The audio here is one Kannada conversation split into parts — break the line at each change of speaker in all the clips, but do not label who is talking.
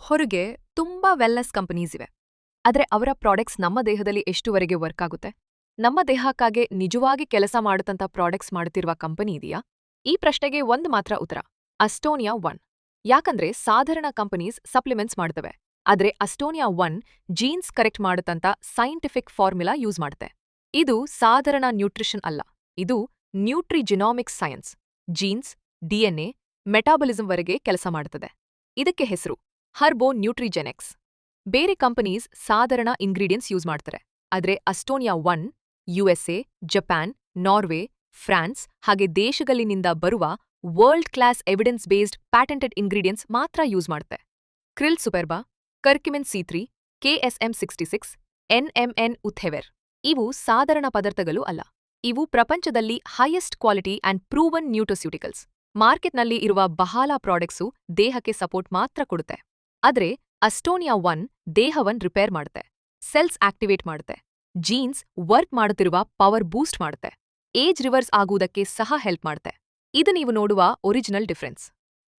ಹೊರಗೆ ತುಂಬಾ ವೆಲ್ನೆಸ್ ಕಂಪನೀಸ್ ಇವೆ. ಆದ್ರೆ ಅವರ ಪ್ರಾಡಕ್ಟ್ಸ್ ನಮ್ಮ ದೇಹದಲ್ಲಿ ಎಷ್ಟುವರೆಗೆ ವರ್ಕ್ ಆಗುತ್ತೆ? ನಮ್ಮ ದೇಹಕ್ಕಾಗೆ ನಿಜವಾಗಿ ಕೆಲಸ ಮಾಡುತ್ತಂತ ಪ್ರಾಡಕ್ಟ್ಸ್ ಮಾಡುತ್ತಿರುವ ಕಂಪನಿ ಇದೆಯಾ? ಈ ಪ್ರಶ್ನೆಗೆ ಒಂದು ಮಾತ್ರ ಉತ್ತರ: ಅಸ್ಟೋನಿಯಾ ಒನ್. ಯಾಕಂದ್ರೆ ಸಾಧಾರಣ ಕಂಪನೀಸ್ ಸಪ್ಲಿಮೆಂಟ್ಸ್ ಮಾಡ್ತವೆ, ಆದ್ರೆ ಅಸ್ಟೋನಿಯಾ ಒನ್ ಜೀನ್ಸ್ ಕರೆಕ್ಟ್ ಮಾಡುತ್ತಂತ ಸೈಂಟಿಫಿಕ್ ಫಾರ್ಮುಲಾ ಯೂಸ್ ಮಾಡುತ್ತೆ. ಇದು ಸಾಧಾರಣ ನ್ಯೂಟ್ರಿಷನ್ ಅಲ್ಲ, ಇದು ನ್ಯೂಟ್ರಿಜಿನಾಮಿಕ್ಸ್ ಸೈನ್ಸ್. ಜೀನ್ಸ್, ಡಿಎನ್ಎ, ಮೆಟಾಬಲಿಸಂವರೆಗೆ ಕೆಲಸ ಮಾಡುತ್ತದೆ. ಇದಕ್ಕೆ ಹೆಸರು ಹರ್ಬೋ ನ್ಯೂಟ್ರಿಜೆನೆಕ್ಸ್. ಬೇರೆ ಕಂಪನೀಸ್ ಸಾಧಾರಣ ಇಂಗ್ರೀಡಿಯೆಂಟ್ಸ್ ಯೂಸ್ ಮಾಡ್ತಾರೆ, ಆದ್ರೆ Astonia one USA, Japan, Norway, France ಹಾಗೆ ದೇಶಗಳಿಂದ ಬರುವ world class evidence based patented ingredients ಮಾತ್ರ ಯೂಸ್ ಮಾಡುತ್ತೆ. ಕ್ರಿಲ್ ಸೂಪರ್ಬಾ, ಕರ್ಕ್ಯುಮಿನ್ ಸಿ3, KSM66, NMN ಉಥೆವೆರ್ ಇವು ಸಾಧಾರಣ ಪದಾರ್ಥಗಳು ಅಲ್ಲ. ಇವು ಪ್ರಪಂಚದಲ್ಲಿ highest quality and proven nutraceuticals. ಮಾರ್ಕೆಟ್ನಲ್ಲಿ ಇರುವ ಬಹಳ ಪ್ರಾಡಕ್ಟ್ಸು ದೇಹಕ್ಕೆ ಸಪೋರ್ಟ್ ಮಾತ್ರ ಕೊಡುತ್ತೆ. ಆದ್ರೆ ಅಸ್ಟೋನಿಯಾ ಒನ್ ದೇಹವನ್ ರಿಪೇರ್ ಮಾಡುತ್ತೆ, ಸೆಲ್ಸ್ ಆಕ್ಟಿವೇಟ್ ಮಾಡುತ್ತೆ, ಜೀನ್ಸ್ ವರ್ಕ್ ಮಾಡುತ್ತಿರುವ ಪವರ್ ಬೂಸ್ಟ್ ಮಾಡುತ್ತೆ, ಏಜ್ ರಿವರ್ಸ್ ಆಗುವುದಕ್ಕೆ ಸಹ ಹೆಲ್ಪ್ ಮಾಡುತ್ತೆ. ಇದು ನೀವು ನೋಡುವ ಒರಿಜಿನಲ್ ಡಿಫರೆನ್ಸ್.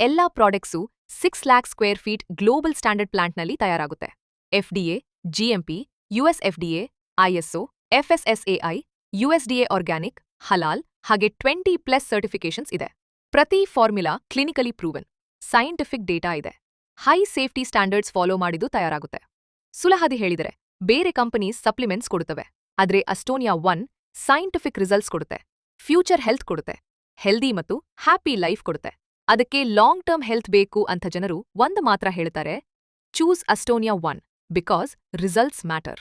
ಎಲ್ಲಾ products 6 lakh square feet global standard ಪ್ಲಾಂಟ್ನಲ್ಲಿ ತಯಾರಾಗುತ್ತೆ. FDA, GMP, US FDA, ISO, FSSAI, USDA organic, ಹಲಾಲ್ ಹಾಗೆ 20+ ಸರ್ಟಿಫಿಕೇಶನ್ಸ್ ಇದೆ. ಪ್ರತಿ formula clinically proven, scientific data ಇದೆ, ಹೈ ಸೇಫ್ಟಿ ಸ್ಟ್ಯಾಂಡರ್ಡ್ಸ್ ಫಾಲೋ ಮಾಡಿದ್ದು ತಯಾರಾಗುತ್ತೆ. ಸುಲಹದಿ ಹೇಳಿದರೆ ಬೇರೆ ಕಂಪನೀಸ್ ಸಪ್ಲಿಮೆಂಟ್ಸ್ ಕೊಡುತ್ತವೆ, ಆದ್ರೆ ಅಸ್ಟೋನಿಯಾ ಒನ್ ಸೈಂಟಿಫಿಕ್ ರಿಸಲ್ಟ್ಸ್ ಕೊಡುತ್ತೆ, ಫ್ಯೂಚರ್ ಹೆಲ್ತ್ ಕೊಡುತ್ತೆ, ಹೆಲ್ದಿ ಮತ್ತು ಹ್ಯಾಪಿ ಲೈಫ್ ಕೊಡುತ್ತೆ. ಅದಕ್ಕೆ ಲಾಂಗ್ ಟರ್ಮ್ ಹೆಲ್ತ್ ಬೇಕು ಅಂತ ಜನರು ಒಂದು ಮಾತ್ರ ಹೇಳ್ತಾರೆ: choose Astonia one because results matter.